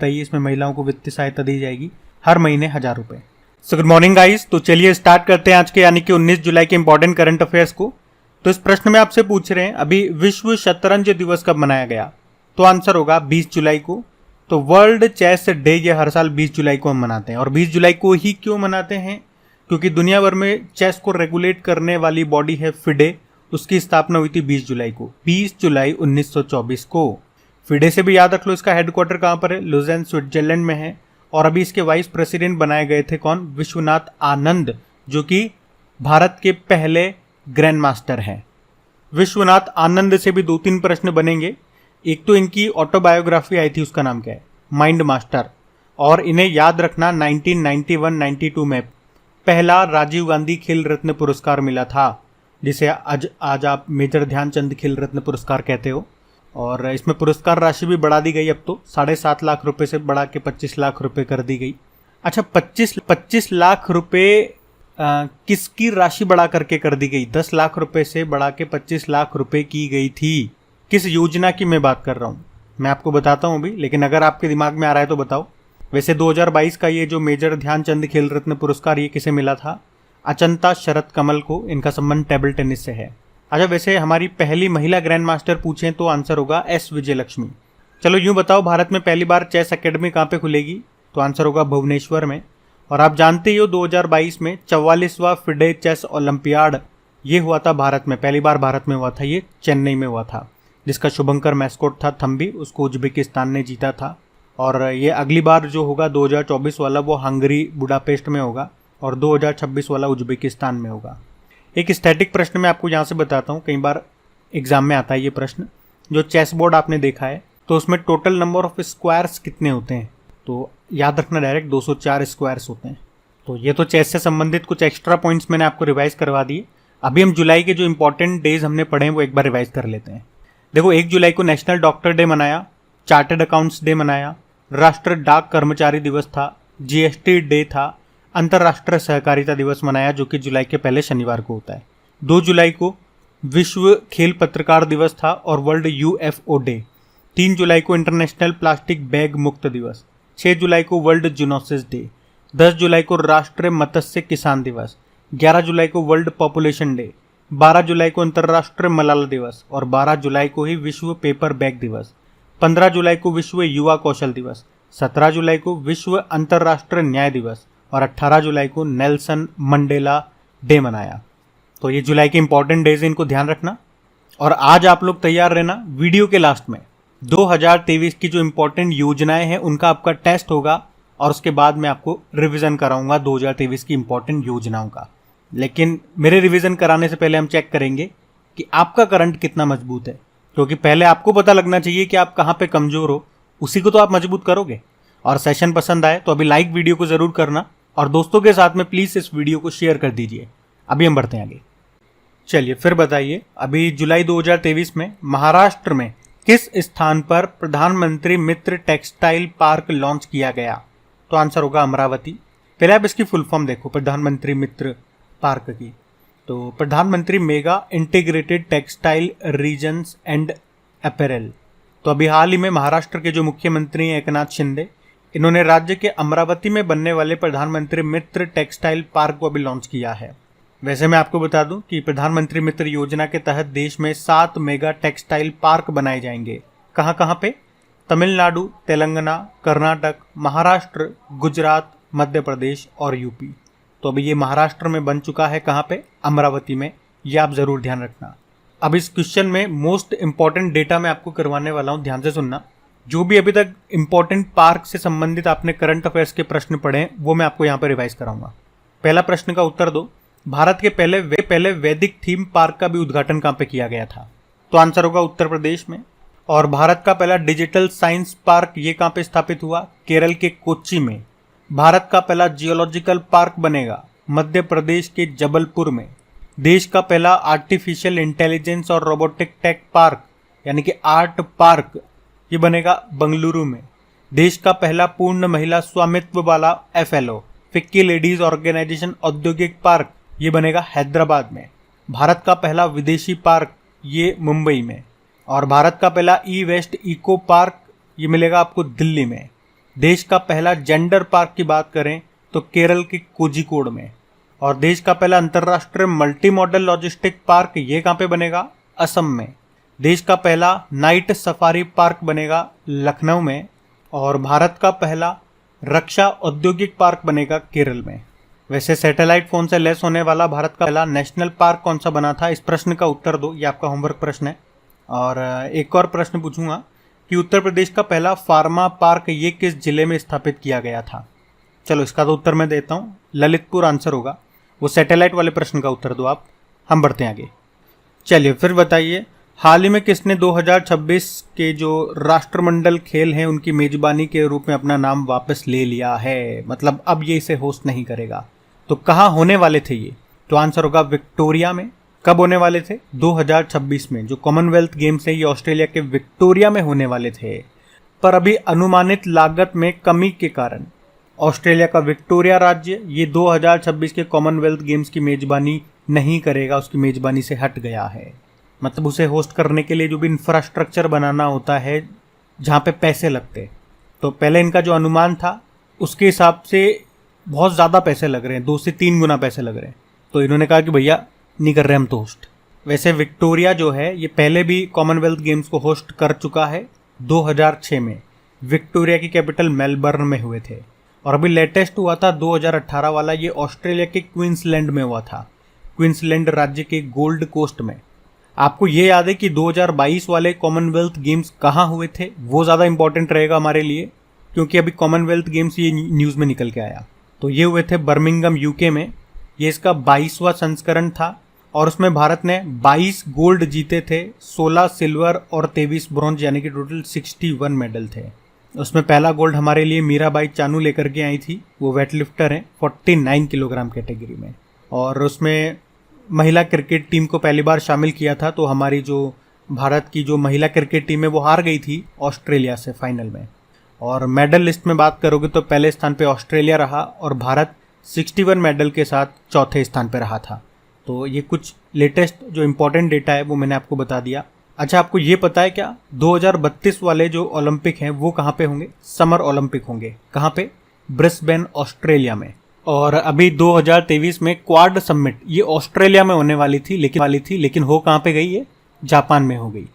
बताइए, इसमें महिलाओं को वित्तीय सहायता दी जाएगी हर महीने 1000 रुपए। सो गुड मॉर्निंग गाइस, तो चलिए स्टार्ट करते हैं आज के यानी कि 19 जुलाई के इंपॉर्टेंट करंट अफेयर्स को। तो इस प्रश्न में आपसे पूछ रहे हैं अभी विश्व शतरंज दिवस कब मनाया गया, तो आंसर होगा 20 जुलाई को। तो वर्ल्ड चेस डे ये हर साल 20 जुलाई को हम मनाते हैं। और 20 जुलाई को ही क्यों मनाते हैं, क्योंकि दुनिया भर में चेस को रेगुलेट करने वाली बॉडी है फिडे, उसकी स्थापना हुई थी 20 जुलाई को, 20 जुलाई 1924 को। फिडे से भी याद रख लो, इसका हेडक्वार्टर कहाँ पर है, लुज़ेन स्विट्जरलैंड में है। और अभी इसके वाइस प्रेसिडेंट बनाए गए थे कौन, विश्वनाथ आनंद, जो कि भारत के पहले ग्रैंड मास्टर हैं। विश्वनाथ आनंद से भी 2-3 प्रश्न बनेंगे। एक तो इनकी ऑटोबायोग्राफी आई थी, उसका नाम क्या है, माइंड मास्टर। और इन्हें याद रखना 1991-92 में पहला राजीव गांधी खेल रत्न पुरस्कार मिला था, जिसे आज आप मेजर ध्यानचंद खेल रत्न पुरस्कार कहते हो। और इसमें पुरस्कार राशि भी बढ़ा दी गई, अब तो 7.5 लाख रुपए से बढ़ा के 25 लाख रुपए कर दी गई। अच्छा, 25 लाख रुपए किसकी राशि बढ़ा करके कर दी गई, 10 लाख रुपए से बढ़ा के 25 लाख रुपए की गई थी। किस योजना की मैं बात कर रहा हूँ मैं आपको बताता हूँ अभी, लेकिन अगर आपके दिमाग में आ रहा है तो बताओ। वैसे 2022 का ये जो मेजर ध्यानचंद खेल रत्न पुरस्कार ये किसे मिला था, अचंता शरत कमल को। इनका संबंध टेबल टेनिस से है। अच्छा, वैसे हमारी पहली महिला ग्रैंड मास्टर पूछें तो आंसर होगा एस विजयलक्ष्मी। चलो यूं बताओ, भारत में पहली बार चेस एकेडमी कहाँ पे खुलेगी, तो आंसर होगा भुवनेश्वर में। और आप जानते ही हो 2022 में 44वां फिडे चेस ओलंपियाड ये हुआ था भारत में, पहली बार भारत में हुआ था, ये चेन्नई में हुआ था, जिसका शुभंकर मैस्कोट था थम्बी, उसको उज्बेकिस्तान ने जीता था। और ये अगली बार जो होगा 2024 वाला वो हंगरी बुडापेस्ट में होगा, और 2026 वाला उज्बेकिस्तान में होगा। एक स्टैटिक प्रश्न मैं आपको यहाँ से बताता हूँ, कई बार एग्जाम में आता है ये प्रश्न। जो चेस बोर्ड आपने देखा है तो उसमें टोटल नंबर ऑफ स्क्वायर्स कितने होते हैं, तो याद रखना डायरेक्ट 204 स्क्वायर्स होते हैं। तो ये तो चेस से संबंधित कुछ एक्स्ट्रा पॉइंट्स मैंने आपको रिवाइज करवा दिए। अभी हम जुलाई के जो इंपॉर्टेंट डेज हमने पढ़े हैं वो एक बार रिवाइज कर लेते हैं। देखो, 1 जुलाई को नेशनल डॉक्टर डे मनाया, चार्टर्ड अकाउंट्स डे मनाया, राष्ट्रीय डाक कर्मचारी दिवस था, जीएसटी डे था, अंतर्राष्ट्रीय सहकारिता दिवस मनाया जो कि जुलाई के पहले शनिवार को होता है। 2 जुलाई को विश्व खेल पत्रकार दिवस था और वर्ल्ड यूएफओ डे। 3 जुलाई को इंटरनेशनल प्लास्टिक बैग मुक्त दिवस। 6 जुलाई को वर्ल्ड जूनोसिस डे। 10 जुलाई को राष्ट्रीय मत्स्य किसान दिवस। 11 जुलाई को वर्ल्ड पॉपुलेशन डे। 12 जुलाई को अंतर्राष्ट्रीय मलाला दिवस और 12 जुलाई को ही विश्व पेपर बैग दिवस। 15 जुलाई को विश्व युवा कौशल दिवस। 17 जुलाई को विश्व अंतर्राष्ट्रीय न्याय दिवस और 18 जुलाई को नेल्सन मंडेला डे मनाया। तो ये जुलाई के इंपॉर्टेंट डेज, इनको ध्यान रखना। और आज आप लोग तैयार रहना, वीडियो के लास्ट में 2023 की जो इंपॉर्टेंट योजनाएं हैं उनका आपका टेस्ट होगा और उसके बाद मैं आपको रिवीजन कराऊंगा 2023 की इंपॉर्टेंट योजनाओं का। लेकिन मेरे रिवीजन कराने से पहले हम चेक करेंगे कि आपका करंट कितना मजबूत है, क्योंकि पहले आपको पता लगना चाहिए कि आप कहाँ पे कमजोर हो, उसी को तो आप मजबूत करोगे। और सेशन पसंद आए तो अभी लाइक वीडियो को जरूर करना और दोस्तों के साथ में प्लीज इस वीडियो को शेयर कर दीजिए। अभी हम बढ़ते हैं आगे। चलिए फिर बताइए, अभी जुलाई 2023 में महाराष्ट्र में किस स्थान पर प्रधानमंत्री मित्र टेक्सटाइल पार्क लॉन्च किया गया, तो आंसर होगा अमरावती। पहले आप इसकी फुल फॉर्म देखो प्रधानमंत्री मित्र पार्क की, तो प्रधानमंत्री mega integrated textile regions and apparel. तो अभी हाल ही में महाराष्ट्र के जो मुख्यमंत्री हैं एकनाथ शिंदे, इन्होंने राज्य के अमरावती में बनने वाले प्रधानमंत्री मित्र टेक्सटाइल पार्क को अभी लॉन्च किया है। वैसे मैं आपको बता दूं कि प्रधानमंत्री मित्र योजना के तहत देश में 7 मेगा टेक्सटाइल पार्क बनाए जाएंगे। कहाँ कहाँ पे, तमिलनाडु, तेलंगाना, कर्नाटक, महाराष्ट्र, गुजरात, मध्य प्रदेश और यूपी। तो अभी ये महाराष्ट्र में बन चुका है, कहाँ पे, अमरावती में। ये आप जरूर ध्यान रखना। अब इस क्वेश्चन में मोस्ट इंपॉर्टेंट डेटा मैं आपको करवाने वाला हूं, ध्यान से सुनना। जो भी अभी तक इंपॉर्टेंट पार्क से संबंधित आपने करंट अफेयर्स के प्रश्न पढ़े हैं वो मैं आपको यहाँ पर रिवाइज कराऊंगा। पहला प्रश्न का उत्तर दो, भारत के पहले वैदिक थीम पार्क का भी उद्घाटन कहाँ पे किया गया था, तो आंसर होगा उत्तर प्रदेश में। और भारत का पहला डिजिटल साइंस पार्क ये कहाँ पे स्थापित हुआ, केरल के कोच्चि में। भारत का पहला जियोलॉजिकल पार्क बनेगा मध्य प्रदेश के जबलपुर में। देश का पहला आर्टिफिशियल इंटेलिजेंस और रोबोटिक टेक पार्क यानी कि आर्ट पार्क ये बनेगा बंगलुरु में। देश का पहला पूर्ण महिला स्वामित्व वाला FLO फिक्की लेडीज ऑर्गेनाइजेशन औद्योगिक पार्क ये बनेगा हैदराबाद में। भारत का पहला विदेशी पार्क ये मुंबई में। और भारत का पहला ई वेस्ट इको पार्क ये मिलेगा आपको दिल्ली में। देश का पहला जेंडर पार्क की बात करें तो केरल के कोझिकोड में। और देश का पहला अंतर्राष्ट्रीय मल्टी मॉडल लॉजिस्टिक पार्क ये कहाँ पे बनेगा? असम में। देश का पहला नाइट सफारी पार्क बनेगा लखनऊ में। और भारत का पहला रक्षा औद्योगिक पार्क बनेगा केरल में। वैसे सैटेलाइट फोन से लेस होने वाला भारत का पहला नेशनल पार्क कौन सा बना था? इस प्रश्न का उत्तर दो, ये आपका होमवर्क प्रश्न है। और एक और प्रश्न पूछूंगा कि उत्तर प्रदेश का पहला फार्मा पार्क ये किस जिले में स्थापित किया गया था? चलो इसका तो उत्तर मैं देता हूँ, ललितपुर आंसर होगा। वो सैटेलाइट वाले प्रश्न का उत्तर दो आप। हम बढ़ते हैं आगे। चलिए फिर बताइए, हाल ही में किसने 2026 के जो राष्ट्रमंडल खेल हैं उनकी मेजबानी के रूप में अपना नाम वापस ले लिया है? मतलब अब ये इसे होस्ट नहीं करेगा। तो कहाँ होने वाले थे ये? तो आंसर होगा विक्टोरिया में। कब होने वाले थे? 2026 में। जो कॉमनवेल्थ गेम्स है ये ऑस्ट्रेलिया के विक्टोरिया में होने वाले थे, पर अभी अनुमानित लागत में कमी के कारण ऑस्ट्रेलिया का विक्टोरिया राज्य ये 2026 के कॉमनवेल्थ गेम्स की मेजबानी नहीं करेगा, उसकी मेजबानी से हट गया है। मतलब उसे होस्ट करने के लिए जो भी इंफ्रास्ट्रक्चर बनाना होता है, जहाँ पे पैसे लगते, तो पहले इनका जो अनुमान था उसके हिसाब से बहुत ज़्यादा पैसे लग रहे हैं, 2 से 3 गुना पैसे लग रहे हैं। तो इन्होंने कहा कि भैया नहीं कर रहे हम तो होस्ट। वैसे विक्टोरिया जो है ये पहले भी कॉमनवेल्थ गेम्स को होस्ट कर चुका है। 2006 में विक्टोरिया की कैपिटल मेलबर्न में हुए थे। और अभी लेटेस्ट हुआ था 2018 वाला, ये ऑस्ट्रेलिया के क्वींसलैंड में हुआ था, क्वींसलैंड राज्य के गोल्ड कोस्ट में। आपको ये याद है कि 2022 वाले कॉमनवेल्थ गेम्स कहाँ हुए थे? वो ज़्यादा इंपॉर्टेंट रहेगा हमारे लिए, क्योंकि अभी कॉमनवेल्थ गेम्स ये न्यूज़ में निकल के आया। तो ये हुए थे बर्मिंघम यूके में। ये इसका 22वां संस्करण था और उसमें भारत ने 22 गोल्ड जीते थे, 16 सिल्वर और 23 ब्रॉन्ज, यानी कि टोटल 61 मेडल थे। उसमें पहला गोल्ड हमारे लिए मीराबाई चानू लेकर के आई थी। वो वेट लिफ्टर हैं 49 किलोग्राम कैटेगरी में। और उसमें महिला क्रिकेट टीम को पहली बार शामिल किया था। तो हमारी जो भारत की जो महिला क्रिकेट टीम है वो हार गई थी ऑस्ट्रेलिया से फाइनल में। और मेडल लिस्ट में बात करोगे तो पहले स्थान पे ऑस्ट्रेलिया रहा और भारत 61 मेडल के साथ चौथे स्थान पे रहा था। तो ये कुछ लेटेस्ट जो इम्पोर्टेंट डेटा है वो मैंने आपको बता दिया। अच्छा, आपको ये पता है क्या 2032 वाले जो ओलंपिक हैं वो कहाँ पे होंगे? समर ओलंपिक होंगे। कहाँ पे? ब्रिस्बेन ऑस्ट्रेलिया में। और अभी 2023 में क्वाड समिट ये ऑस्ट्रेलिया में होने वाली थी, लेकिन हो कहाँ पे गई? ये जापान में हो गई।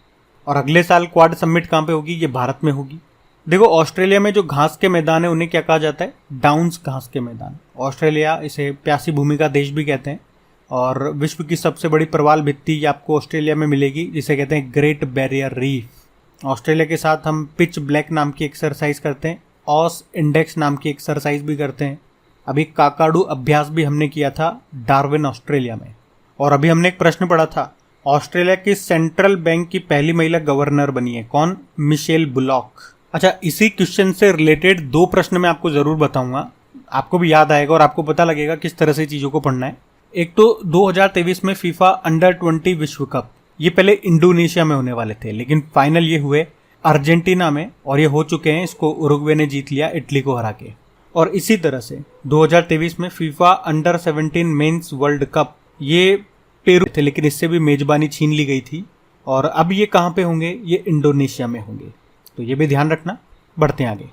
और अगले साल क्वाड समिट कहाँ पे होगी? ये भारत में होगी। देखो, ऑस्ट्रेलिया में जो घास के मैदान है उन्हें क्या कहा जाता है? डाउन्स घास के मैदान। ऑस्ट्रेलिया इसे प्यासी भूमि का देश भी कहते हैं। और विश्व की सबसे बड़ी प्रवाल भित्ति ये आपको ऑस्ट्रेलिया में मिलेगी, जिसे कहते हैं ग्रेट बैरियर रीफ। ऑस्ट्रेलिया के साथ हम पिच ब्लैक नाम की एक्सरसाइज करते हैं, ऑस इंडेक्स नाम की एक्सरसाइज भी करते हैं। अभी काकाडू अभ्यास भी हमने किया था डार्विन ऑस्ट्रेलिया में। और अभी हमने एक प्रश्न पढ़ा था, ऑस्ट्रेलिया की सेंट्रल बैंक की पहली महिला गवर्नर बनी है कौन? Michelle Bullock. अच्छा, इसी क्वेश्चन से रिलेटेड 2 प्रश्न मैं आपको जरूर बताऊंगा, आपको भी याद आएगा और आपको पता लगेगा किस तरह से चीजों को पढ़ना है। एक तो 2023 में फीफा अंडर 20 विश्व कप ये पहले इंडोनेशिया में होने वाले थे, लेकिन फाइनल ये हुए अर्जेंटीना में और ये हो चुके हैं। इसको उरुग्वे ने जीत लिया इटली को हरा के। और इसी तरह से 2023 में FIFA under 17 mains world cup ये पेरू थे, लेकिन इससे भी मेजबानी छीन ली गई थी। और अब ये कहाँ पे होंगे? ये इंडोनेशिया में होंगे। तो ये भी ध्यान रखना। बढ़ते हैं आगे।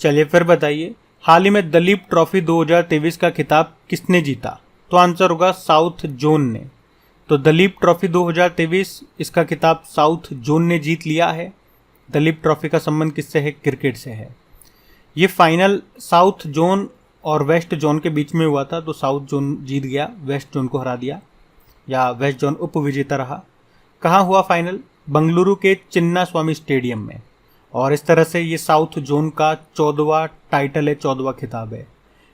चलिए फिर बताइए, हाल ही में दलीप ट्रॉफी 2023 का खिताब किसने जीता? तो आंसर होगा साउथ जोन ने। तो दलीप ट्रॉफी 2023 इसका खिताब साउथ जोन ने जीत लिया है। दलीप ट्रॉफी का संबंध किससे है? क्रिकेट से है। ये फाइनल साउथ जोन और वेस्ट जोन के बीच में हुआ था, तो साउथ जोन जीत गया, वेस्ट जोन को हरा दिया, या वेस्ट जोन उप विजेता रहा। कहाँ हुआ फाइनल? बंगलुरु के चिन्ना स्वामी स्टेडियम में। और इस तरह से ये साउथ जोन का 14वां टाइटल है, 14वां खिताब है।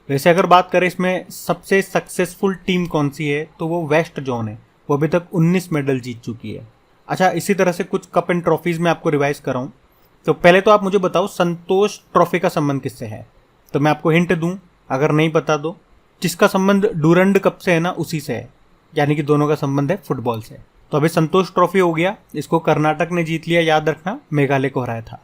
वैसे अगर बात करें इसमें सबसे सक्सेसफुल टीम कौन सी है, तो वो वेस्ट जोन है। वो अभी तक 19 मेडल जीत चुकी है। अच्छा, इसी तरह से कुछ कप एंड ट्रॉफीज में आपको रिवाइज कराऊं, तो पहले तो आप मुझे बताओ संतोष ट्रॉफी का संबंध किससे है? तो मैं आपको हिंट दूं, अगर नहीं पता दो, जिसका संबंध डूरंड कप से है ना, उसी से है, यानी कि दोनों का संबंध है फुटबॉल से। तो अभी संतोष ट्रॉफी हो गया, इसको कर्नाटक ने जीत लिया, याद रखना, मेघालय को हराया था।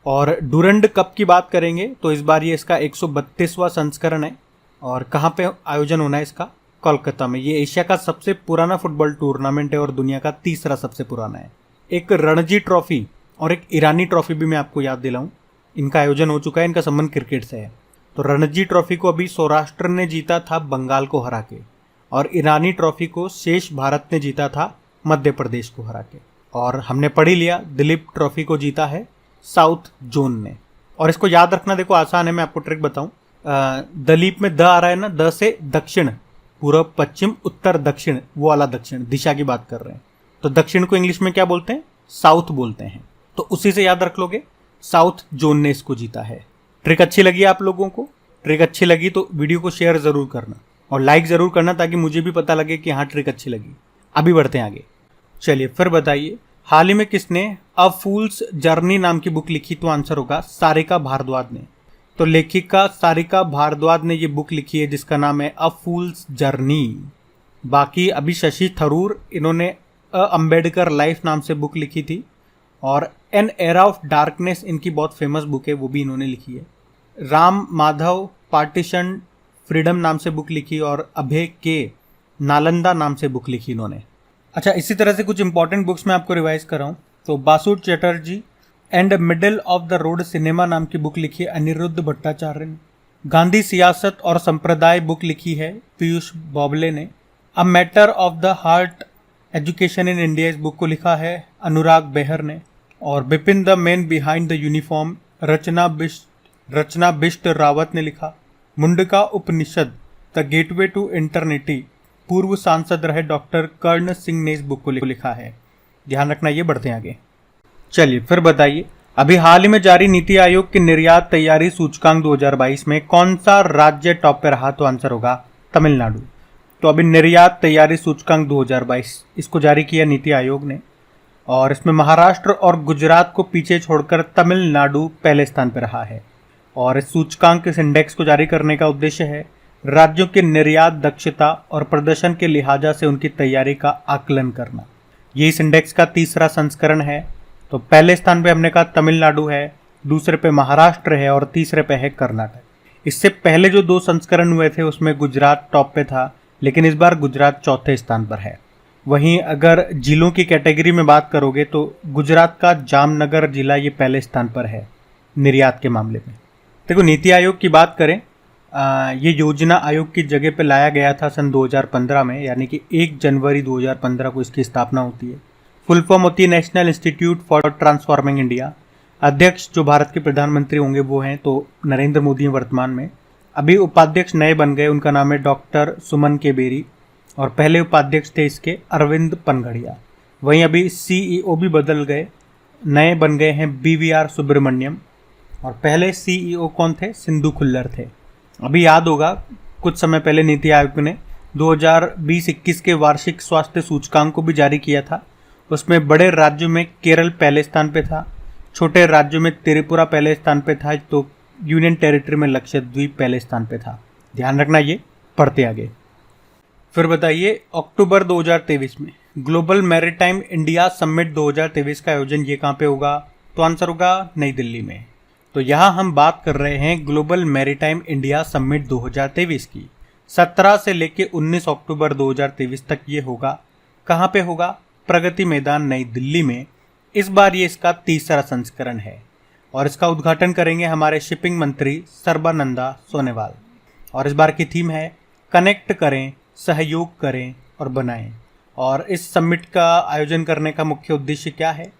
और डूरंड कप की बात करेंगे तो इस बार ये इसका 132वां संस्करण है। और कहाँ पे आयोजन होना है इसका? कोलकाता में। ये एशिया का सबसे पुराना फुटबॉल टूर्नामेंट है और दुनिया का तीसरा सबसे पुराना है। एक रणजी ट्रॉफी और एक ईरानी ट्रॉफी भी मैं आपको याद दिलाऊं, इनका आयोजन हो चुका है, इनका संबंध क्रिकेट से है। तो रणजी ट्रॉफी को अभी सौराष्ट्र ने जीता था बंगाल को हरा के, और ईरानी ट्रॉफी को शेष भारत ने जीता था मध्य प्रदेश को हरा के। और हमने पढ़ ही लिया, दिलीप ट्रॉफी को जीता है साउथ जोन ने। और इसको याद रखना देखो आसान है, मैं आपको ट्रिक बताऊं। दलीप में द आ रहा है ना, द से दक्षिण, पूर्व पश्चिम उत्तर दक्षिण, वो वाला दक्षिण दिशा की बात कर रहे हैं। तो दक्षिण को इंग्लिश में क्या बोलते हैं? साउथ बोलते हैं। तो उसी से याद रख लोगे, साउथ जोन ने इसको जीता है। ट्रिक अच्छी लगी आप लोगों को? ट्रिक अच्छी लगी तो वीडियो को शेयर जरूर करना और लाइक जरूर करना, ताकि मुझे भी पता लगे कि हाँ ट्रिक अच्छी लगी। अभी बढ़ते हैं आगे। चलिए फिर बताइए, हाल ही में किसने अ फूल्स जर्नी नाम की बुक लिखी? तो आंसर होगा सारिका भारद्वाज ने। तो लेखिका सारिका भारद्वाज ने ये बुक लिखी है जिसका नाम है अ फूल्स जर्नी। बाकी अभी शशि थरूर, इन्होंने अ अम्बेडकर लाइफ नाम से बुक लिखी थी, और एन एरा ऑफ डार्कनेस इनकी बहुत फेमस बुक है, वो भी इन्होंने लिखी है। राम माधव पार्टीशन फ्रीडम नाम से बुक लिखी, और अभय के नालंदा नाम से बुक लिखी इन्होंने। अच्छा, इसी तरह से कुछ इंपॉर्टेंट बुक्स मैं आपको रिवाइज कर रहा हूँ। तो Basu Chatterjee and middle of the road cinema नाम की बुक लिखी है अनिरुद्ध भट्टाचार्य ने। गांधी सियासत और संप्रदाय बुक लिखी है पीयूष बॉबले ने। A matter of the heart education in India, इस बुक को लिखा है अनुराग बेहर ने। और Bipin the man behind the uniform Rachna Bisht Rawat ने लिखा। Mundaka Upanishad the gateway to eternity, पूर्व सांसद रहे डॉक्टर कर्ण सिंह ने इस बुक को लिखा है। ध्यान रखना, ये बढ़ते हैं आगे। चलिए फिर बताइए, अभी हाल ही में जारी नीति आयोग की निर्यात तैयारी सूचकांक 2022 में कौन सा राज्य टॉप पे रहा? तो आंसर होगा तमिलनाडु। तो अभी निर्यात तैयारी सूचकांक 2022 इसको जारी किया नीति आयोग ने, और इसमें महाराष्ट्र और गुजरात को पीछे छोड़कर तमिलनाडु पहले स्थान पर रहा है। और इस सूचकांक, इस इंडेक्स को जारी करने का उद्देश्य है राज्यों की निर्यात दक्षता और प्रदर्शन के लिहाजा से उनकी तैयारी का आकलन करना। ये इस इंडेक्स का तीसरा संस्करण है। तो पहले स्थान पे हमने कहा तमिलनाडु है, दूसरे पे महाराष्ट्र है, और तीसरे पे है कर्नाटक। इससे पहले जो 2 संस्करण हुए थे उसमें गुजरात टॉप पे था, लेकिन इस बार गुजरात चौथे स्थान पर है। वहीं अगर जिलों की कैटेगरी में बात करोगे तो गुजरात का जामनगर जिला ये पहले स्थान पर है निर्यात के मामले में। देखो, नीति आयोग की बात करें, ये योजना आयोग की जगह पे लाया गया था सन 2015 में, यानी कि 1 जनवरी 2015 को इसकी स्थापना होती है। फुल फॉर्म होती है national institute for transforming India. अध्यक्ष जो भारत के प्रधानमंत्री होंगे वो हैं तो नरेंद्र मोदी हैं वर्तमान में। अभी उपाध्यक्ष नए बन गए, उनका नाम है डॉक्टर सुमन के बेरी, और पहले उपाध्यक्ष थे इसके अरविंद पनघड़िया। वहीं अभी सीईओ भी बदल गए, नए बन गए हैं BVR सुब्रमण्यम, और पहले सीईओ कौन थे? सिंधु खुल्लर थे। अभी याद होगा कुछ समय पहले नीति आयोग ने 2020-21 के वार्षिक स्वास्थ्य सूचकांक को भी जारी किया था। उसमें बड़े राज्यों में केरल पहले स्थान पे था, छोटे राज्यों में त्रिपुरा पहले स्थान पे था, तो यूनियन टेरिटरी में लक्षद्वीप पहले स्थान पे था। ध्यान रखना, ये पढ़ते आगे। फिर बताइए, अक्टूबर 2023 में ग्लोबल मैरीटाइम इंडिया समिट 2023 का आयोजन ये कहाँ पे होगा? तो आंसर होगा नई दिल्ली में। तो यहाँ हम बात कर रहे हैं ग्लोबल मैरीटाइम इंडिया समिट 2023 की। 17 से लेके 19 अक्टूबर 2023 तक ये होगा। कहाँ पे होगा? प्रगति मैदान नई दिल्ली में। इस बार ये इसका तीसरा संस्करण है, और इसका उद्घाटन करेंगे हमारे शिपिंग मंत्री सर्बानंदा सोनोवाल। और इस बार की थीम है कनेक्ट करें, सहयोग करें और बनाएं। और इस समिट का आयोजन करने का मुख्य उद्देश्य क्या है?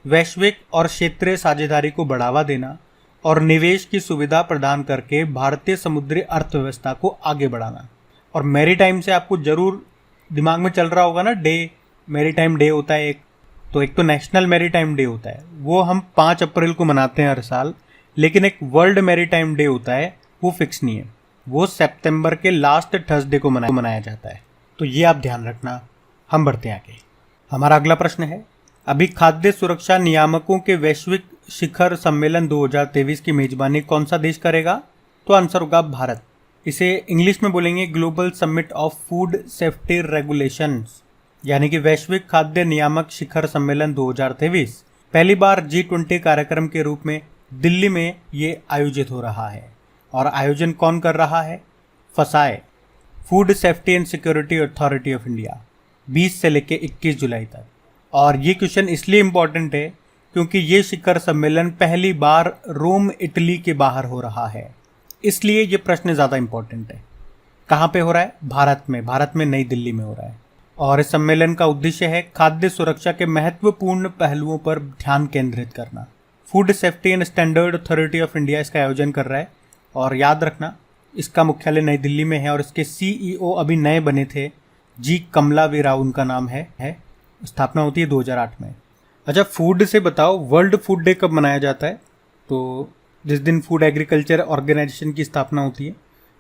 वैश्विक और क्षेत्रीय साझेदारी को बढ़ावा देना और निवेश की सुविधा प्रदान करके भारतीय समुद्री अर्थव्यवस्था को आगे बढ़ाना। और मैरीटाइम से आपको जरूर दिमाग में चल रहा होगा ना, डे, मैरीटाइम डे होता है एक, तो एक तो नेशनल मैरीटाइम डे होता है, वो हम 5 अप्रैल को मनाते हैं हर साल, लेकिन एक वर्ल्ड मैरीटाइम डे होता है, वो फिक्स नहीं है, वो सितंबर के लास्ट थर्सडे को मनाया जाता है। तो ये आप ध्यान रखना। हम बढ़ते हैं आगे। हमारा अगला प्रश्न है, अभी खाद्य सुरक्षा नियामकों के वैश्विक शिखर सम्मेलन 2023 की मेजबानी कौन सा देश करेगा? तो आंसर होगा भारत। इसे इंग्लिश में बोलेंगे global summit of food safety regulations, यानी कि वैश्विक खाद्य नियामक शिखर सम्मेलन 2023 पहली बार G20 कार्यक्रम के रूप में दिल्ली में ये आयोजित हो रहा है। और आयोजन कौन कर रहा है? फसाए, food safety and security authority of India, 20 से लेकर 21 जुलाई तक। और ये क्वेश्चन इसलिए इम्पॉर्टेंट है क्योंकि ये शिखर सम्मेलन पहली बार रोम इटली के बाहर हो रहा है, इसलिए ये प्रश्न ज़्यादा इंपॉर्टेंट है। कहाँ पे हो रहा है? भारत में नई दिल्ली में हो रहा है। और इस सम्मेलन का उद्देश्य है खाद्य सुरक्षा के महत्वपूर्ण पहलुओं पर ध्यान केंद्रित करना। Food safety and standard authority of India इसका आयोजन कर रहा है। और याद रखना, इसका मुख्यालय नई दिल्ली में है और इसके सीईओ अभी नए बने थे, जी कमलावी राव उनका नाम है। स्थापना होती है 2008 में। अच्छा, फूड से बताओ, वर्ल्ड फूड डे कब मनाया जाता है? तो जिस दिन फूड एग्रीकल्चर ऑर्गेनाइजेशन की स्थापना होती है,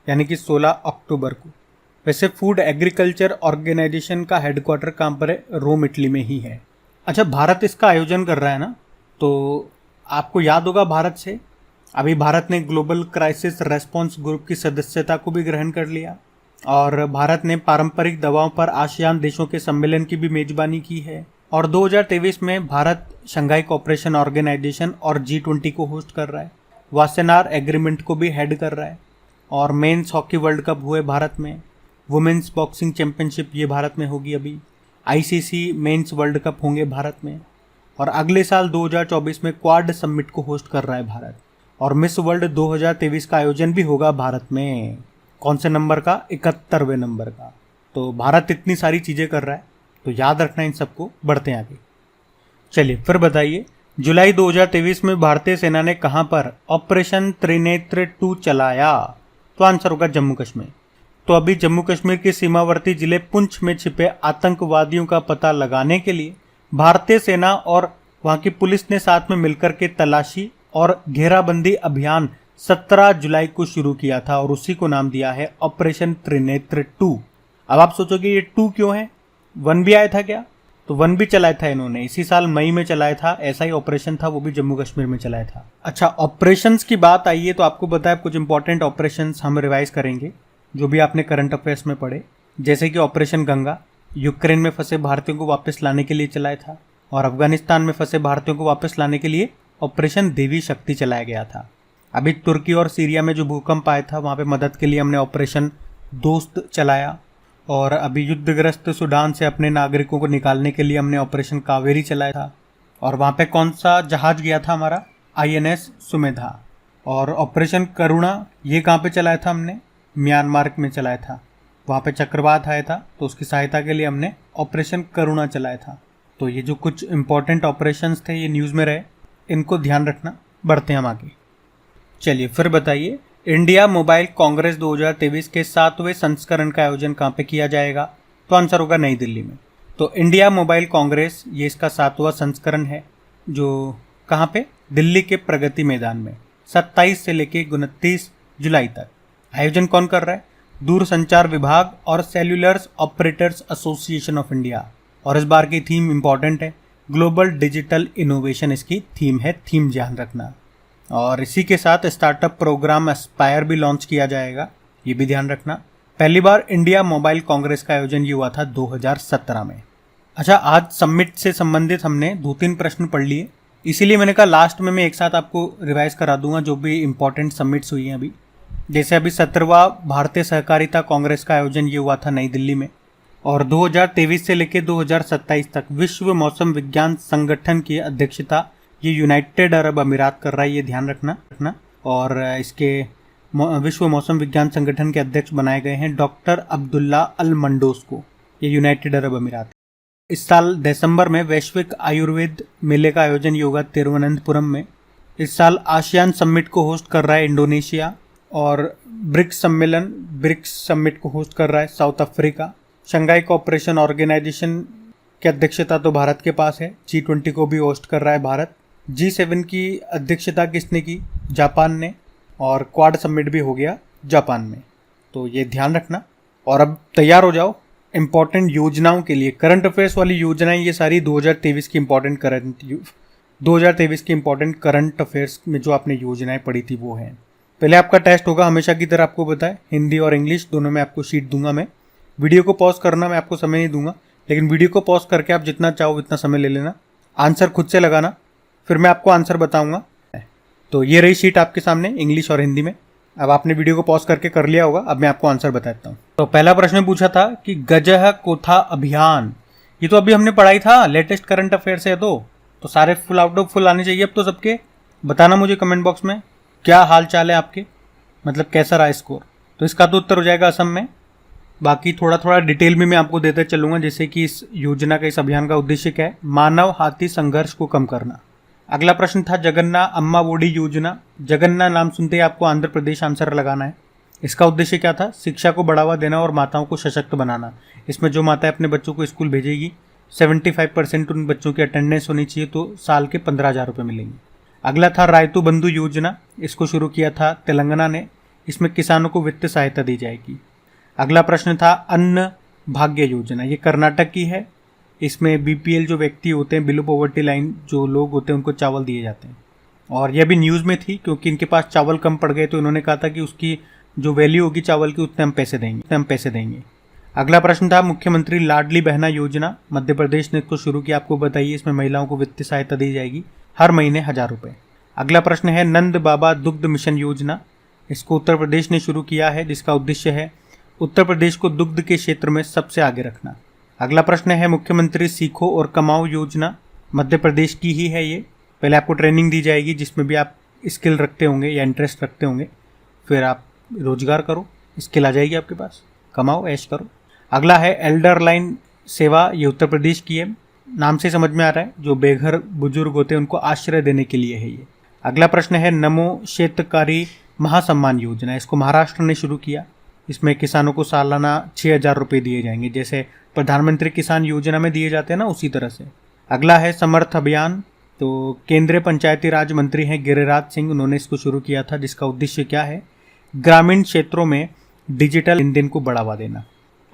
यानी कि 16 अक्टूबर को। वैसे फूड एग्रीकल्चर ऑर्गेनाइजेशन का हेडक्वार्टर कहाँ पर है? रोम इटली में ही है। अच्छा, भारत इसका आयोजन कर रहा है ना, तो आपको याद होगा भारत से अभी भारत ने ग्लोबल क्राइसिस रेस्पॉन्स ग्रुप की सदस्यता को भी ग्रहण कर लिया और भारत ने पारंपरिक दवाओं पर आसियान देशों के सम्मेलन की भी मेजबानी की है। और 2023 में भारत शंघाई कोऑपरेशन ऑर्गेनाइजेशन और G20 को होस्ट कर रहा है। वासेनार एग्रीमेंट को भी हेड कर रहा है। और मेंस हॉकी वर्ल्ड कप हुए भारत में। वुमेन्स बॉक्सिंग चैंपियनशिप ये भारत में होगी अभी। ICC मेंस वर्ल्ड कप होंगे भारत में। और अगले साल 2024 में क्वाड समिट को होस्ट कर रहा है भारत। और मिस वर्ल्ड 2023 का आयोजन भी होगा भारत में। कौन से नंबर का? 71वें नंबर का। तो भारत इतनी सारी चीज़ें कर रहा है, तो याद रखना इन सबको। बढ़ते हैं आगे। चलिए फिर बताइए, जुलाई 2023 में भारतीय सेना ने कहां पर ऑपरेशन त्रिनेत्र 2 चलाया? तो आंसर होगा जम्मू कश्मीर। तो अभी जम्मू कश्मीर के सीमावर्ती जिले पुंछ में छिपे आतंकवादियों का पता लगाने के लिए भारतीय सेना और वहां की पुलिस ने साथ में मिलकर के तलाशी और घेराबंदी अभियान 17 जुलाई को शुरू किया था और उसी को नाम दिया है ऑपरेशन त्रिनेत्र 2। अब आप सोचोगे ये 2 क्यों है? 1 भी आया था क्या? तो 1 भी चलाया था इन्होंने, इसी साल मई में चलाया था। ऐसा ही ऑपरेशन था, वो भी जम्मू कश्मीर में चलाया था। अच्छा, ऑपरेशंस की बात आई है तो आपको बताया कुछ इंपॉर्टेंट ऑपरेशंस हम रिवाइज करेंगे जो भी आपने करंट अफेयर्स में पढ़े। जैसे कि ऑपरेशन गंगा यूक्रेन में फंसे भारतीयों को वापस लाने के लिए चलाया था। और अफगानिस्तान में फंसे भारतीयों को वापस लाने के लिए ऑपरेशन देवी शक्ति चलाया गया था। अभी तुर्की और सीरिया में जो भूकंप आया था वहाँ पे मदद के लिए हमने ऑपरेशन दोस्त चलाया। और अभी युद्धग्रस्त सूडान से अपने नागरिकों को निकालने के लिए हमने ऑपरेशन कावेरी चलाया था। और वहाँ पे कौन सा जहाज गया था? हमारा INS सुमेधा। और ऑपरेशन करुणा ये कहाँ पे चलाया था हमने? म्यांमार में चलाया था। वहाँ पे चक्रवात आया था तो उसकी सहायता के लिए हमने ऑपरेशन करुणा चलाया था। तो ये जो कुछ इंपॉर्टेंट ऑपरेशंस थे ये न्यूज़ में रहे, इनको ध्यान रखना। बढ़ते हैं हम आगे। चलिए फिर बताइए, इंडिया मोबाइल कांग्रेस 2023 के 7वें संस्करण का आयोजन कहाँ पे किया जाएगा? तो आंसर होगा नई दिल्ली में। तो इंडिया मोबाइल कांग्रेस ये इसका 7वां संस्करण है जो कहाँ पे? दिल्ली के प्रगति मैदान में 27 से लेके 29 जुलाई तक। आयोजन कौन कर रहा है? दूरसंचार विभाग और सेल्यूलर्स ऑपरेटर्स एसोसिएशन ऑफ इंडिया। और इस बार की थीम इंपॉर्टेंट है, ग्लोबल डिजिटल इनोवेशन इसकी थीम है, थीम ध्यान रखना। और इसी के साथ स्टार्टअप प्रोग्राम एस्पायर भी लॉन्च किया जाएगा, ये भी ध्यान रखना। पहली बार इंडिया मोबाइल कांग्रेस का आयोजन ये हुआ था 2017 में। अच्छा, आज समिट से संबंधित हमने 2-3 प्रश्न पढ़ लिए, इसीलिए मैंने कहा लास्ट में मैं एक साथ आपको रिवाइज करा दूंगा जो भी इंपॉर्टेंट समिट्स हुई हैं अभी। जैसे अभी 17वां भारतीय सहकारिता कांग्रेस का आयोजन ये हुआ था नई दिल्ली में। और 2023 से लेकर 2027 तक विश्व मौसम विज्ञान संगठन की अध्यक्षता ये यूनाइटेड अरब अमीरात कर रहा है, ये ध्यान रखना। और इसके विश्व मौसम विज्ञान संगठन के अध्यक्ष बनाए गए हैं डॉक्टर अब्दुल्ला अल मंडोस को, ये यूनाइटेड अरब अमीरात। इस साल दिसंबर में वैश्विक आयुर्वेद मेले का आयोजन ये होगा तिरुवनंतपुरम में। इस साल आसियान समिट को होस्ट कर रहा है इंडोनेशिया। और ब्रिक्स समिट को होस्ट कर रहा है South Africa. Shanghai cooperation organisation की अध्यक्षता तो भारत के पास है। G20 को भी होस्ट कर रहा है भारत। G7 की अध्यक्षता किसने की? जापान ने। और क्वाड समिट भी हो गया जापान में, तो ये ध्यान रखना। और अब तैयार हो जाओ इंपॉर्टेंट योजनाओं के लिए। करंट अफेयर्स वाली योजनाएं ये सारी 2023 की इंपॉर्टेंट करंट अफेयर्स में जो आपने योजनाएं पढ़ी थी वो हैं। पहले आपका टेस्ट होगा हमेशा की तरह, आपको बताए हिंदी और इंग्लिश दोनों में आपको शीट दूंगा मैं। वीडियो को पॉज करना, मैं आपको समय नहीं दूंगा, लेकिन वीडियो को पॉज करके आप जितना चाहो उतना समय ले लेना। आंसर खुद से लगाना, फिर मैं आपको आंसर बताऊंगा। तो ये रही शीट आपके सामने इंग्लिश और हिंदी में। अब आपने वीडियो को पॉज करके कर लिया होगा, अब मैं आपको आंसर बताता हूँ। तो पहला प्रश्न पूछा था कि गजह कोथा अभियान, ये तो अभी हमने पढ़ाई था, लेटेस्ट करंट अफेयर है। तो तो सारे फुल आउट ऑफ फुल आने चाहिए अब तो सबके। बताना मुझे कमेंट बॉक्स में क्या हाल चाल है आपके, मतलब कैसा रहा स्कोर। तो इसका तो उत्तर हो जाएगा असम में। बाकी थोड़ा थोड़ा डिटेल में मैं आपको देते चलूँगा, जैसे कि इस योजना का, इस अभियान का उद्देश्य क्या है। मानव हाथी संघर्ष को कम करना। अगला प्रश्न था जगन्ना अम्मा ओडी योजना। जगन्ना नाम सुनते ही आपको आंध्र प्रदेश आंसर लगाना है। इसका उद्देश्य क्या था? शिक्षा को बढ़ावा देना और माताओं को सशक्त बनाना। इसमें जो माताएं अपने बच्चों को स्कूल भेजेगी 75% उन बच्चों की अटेंडेंस होनी चाहिए, तो साल के 15,000 रुपये मिलेंगे। अगला था रायतु बंधु योजना। इसको शुरू किया था तेलंगाना ने। इसमें किसानों को वित्तीय सहायता दी जाएगी। अगला प्रश्न था अन्न भाग्य योजना। ये कर्नाटक की है। इसमें बीपीएल जो व्यक्ति होते हैं, बिलो पॉवर्टी लाइन जो लोग होते हैं, उनको चावल दिए जाते हैं। और यह भी न्यूज़ में थी क्योंकि इनके पास चावल कम पड़ गए, तो इन्होंने कहा था कि उसकी जो वैल्यू होगी चावल की उतने हम पैसे देंगे। अगला प्रश्न था मुख्यमंत्री लाडली बहना योजना। मध्य प्रदेश ने इसको शुरू किया, आपको बताइए। इसमें महिलाओं को वित्तीय सहायता दी जाएगी हर महीने 1,000 रुपये। अगला प्रश्न है नंद बाबा दुग्ध मिशन योजना। इसको उत्तर प्रदेश ने शुरू किया है, जिसका उद्देश्य है उत्तर प्रदेश को दुग्ध के क्षेत्र में सबसे आगे रखना। अगला प्रश्न है मुख्यमंत्री सीखो और कमाओ योजना। मध्य प्रदेश की ही है ये। पहले आपको ट्रेनिंग दी जाएगी जिसमें भी आप स्किल रखते होंगे या इंटरेस्ट रखते होंगे, फिर आप रोजगार करो, स्किल आ जाएगी आपके पास, कमाओ, ऐश करो। अगला है एल्डर लाइन सेवा। ये उत्तर प्रदेश की है। नाम से समझ में आ रहा है, जो बेघर बुजुर्ग होते हैं उनको आश्रय देने के लिए है ये। अगला प्रश्न है नमो क्षेत्रकारी महासम्मान योजना। इसको महाराष्ट्र ने शुरू किया। इसमें किसानों को सालाना 6,000 रुपये दिए जाएंगे, जैसे प्रधानमंत्री किसान योजना में दिए जाते हैं ना, उसी तरह से। अगला है समर्थ अभियान। तो केंद्रीय पंचायती राज मंत्री हैं गिरिराज सिंह, उन्होंने इसको शुरू किया था, जिसका उद्देश्य क्या है? ग्रामीण क्षेत्रों में डिजिटल लेनदेन को बढ़ावा देना।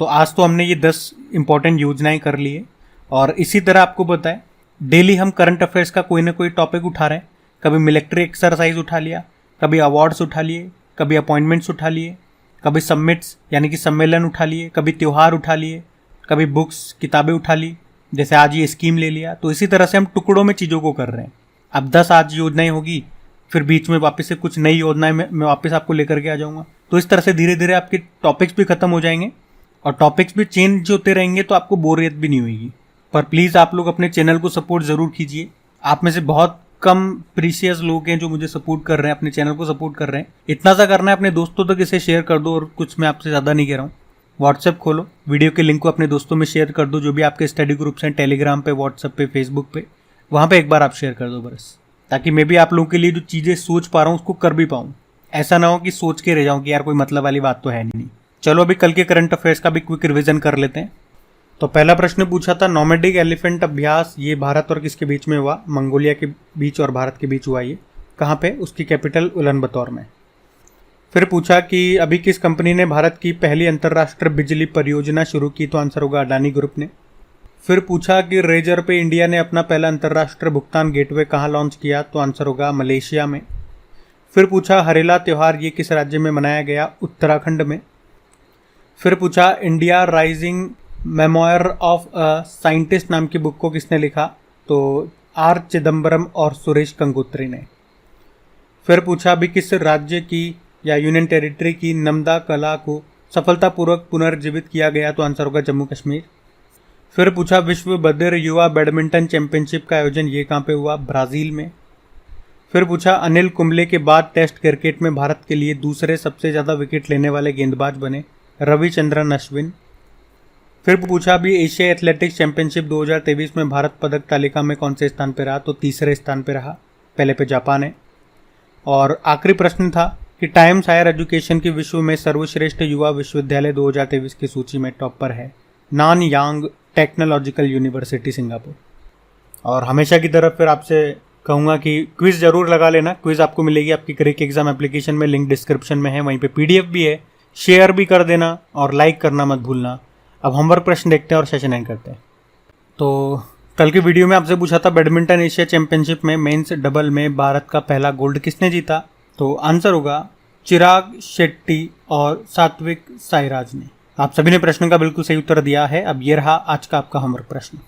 तो आज तो हमने ये 10 इंपॉर्टेंट योजनाएं कर ली है, और इसी तरह आपको बताएं डेली हम करंट अफेयर्स का कोई ना कोई टॉपिक उठा रहे हैं। कभी मिलिट्री एक्सरसाइज उठा लिया, कभी अवार्ड्स उठा लिए, कभी अपॉइंटमेंट्स उठा लिए, कभी समिट्स यानी कि सम्मेलन उठा लिए, कभी त्यौहार उठा लिए, कभी बुक्स किताबें उठा ली, जैसे आज ये स्कीम ले लिया। तो इसी तरह से हम टुकड़ों में चीज़ों को कर रहे हैं। अब 10 आज योजनाएं होगी, फिर बीच में वापस से कुछ नई योजनाएं मैं वापस आपको लेकर के आ जाऊंगा। तो इस तरह से धीरे धीरे आपके टॉपिक्स भी खत्म हो जाएंगे और टॉपिक्स भी चेंज होते रहेंगे, तो आपको बोरियत भी नहीं होगी। पर प्लीज़ आप लोग अपने चैनल को सपोर्ट ज़रूर कीजिए। आप में से बहुत कम प्रीशियस लोग हैं जो मुझे सपोर्ट कर रहे हैं, अपने चैनल को सपोर्ट कर रहे हैं। इतना सा करना है, अपने दोस्तों तक इसे शेयर कर दो, और कुछ मैं आपसे ज़्यादा नहीं कह रहा हूँ। व्हाट्सएप खोलो, वीडियो के लिंक को अपने दोस्तों में शेयर कर दो, जो भी आपके स्टडी ग्रुप्स हैं, टेलीग्राम पे, व्हाट्सएप पे, फेसबुक पे, वहाँ पे एक बार आप शेयर कर दो बस, ताकि मैं भी आप लोगों के लिए जो चीज़ें सोच पा रहा हूँ उसको कर भी पाऊँ। ऐसा ना हो कि सोच के रह जाऊँ कि यार कोई मतलब वाली बात तो है नहीं। चलो अभी कल के करंट अफेयर्स का भी क्विक रिविजन कर लेते हैं। तो पहला प्रश्न पूछा था नोमैडिक एलिफेंट अभ्यास, ये भारत और किसके बीच में हुआ? मंगोलिया के बीच और भारत के बीच हुआ ये। कहाँ पे? उसकी कैपिटल उलानबतौर में। फिर पूछा कि अभी किस कंपनी ने भारत की पहली अंतर्राष्ट्रीय बिजली परियोजना शुरू की? तो आंसर होगा अडानी ग्रुप ने। फिर पूछा कि रेजर पे इंडिया ने अपना पहला अंतर्राष्ट्रीय भुगतान गेटवे कहाँ लॉन्च किया? तो आंसर होगा मलेशिया में। फिर पूछा हरेला त्यौहार ये किस राज्य में मनाया गया? उत्तराखंड में। फिर पूछा India rising memoir of a scientist नाम की बुक को किसने लिखा? तो आर चिदम्बरम और सुरेश गंगोत्री ने। फिर पूछा अभी किस राज्य की या यूनियन टेरिटरी की नमदा कला को सफलतापूर्वक पुनर्जीवित किया गया? तो आंसर होगा जम्मू कश्मीर। फिर पूछा विश्व बधिर युवा बैडमिंटन चैंपियनशिप का आयोजन ये कहाँ पे हुआ? ब्राज़ील में। फिर पूछा अनिल कुंबले के बाद टेस्ट क्रिकेट में भारत के लिए दूसरे सबसे ज़्यादा विकेट लेने वाले गेंदबाज बने रविचंद्रन अश्विन। फिर पूछा भी एशिया एथलेटिक्स चैंपियनशिप 2023 में भारत पदक तालिका में कौन से स्थान पर रहा? तो तीसरे स्थान पर रहा, पहले पे जापान है। और आखिरी प्रश्न था कि टाइम्स हायर एजुकेशन की विश्व में सर्वश्रेष्ठ युवा विश्वविद्यालय 2023 की सूची में टॉप पर है नानयांग टेक्नोलॉजिकल यूनिवर्सिटी सिंगापुर। और हमेशा की तरफ फिर आपसे कहूँगा कि क्विज़ ज़रूर लगा लेना। क्विज़ आपको मिलेगी आपकी क्रिक एग्जाम एप्लीकेशन में, लिंक डिस्क्रिप्शन में है, वहीं पे PDF भी है। शेयर भी कर देना और लाइक करना मत भूलना। अब होमवर्क प्रश्न देखते हैं और सेशन एंड करते हैं। तो कल की वीडियो में आपसे पूछा था बैडमिंटन एशिया चैंपियनशिप में मेंस डबल में भारत का पहला गोल्ड किसने जीता? तो आंसर होगा चिराग शेट्टी और सात्विक साईराज ने। आप सभी ने प्रश्न का बिल्कुल सही उत्तर दिया है। अब ये रहा आज का आपका होमवर्क प्रश्न।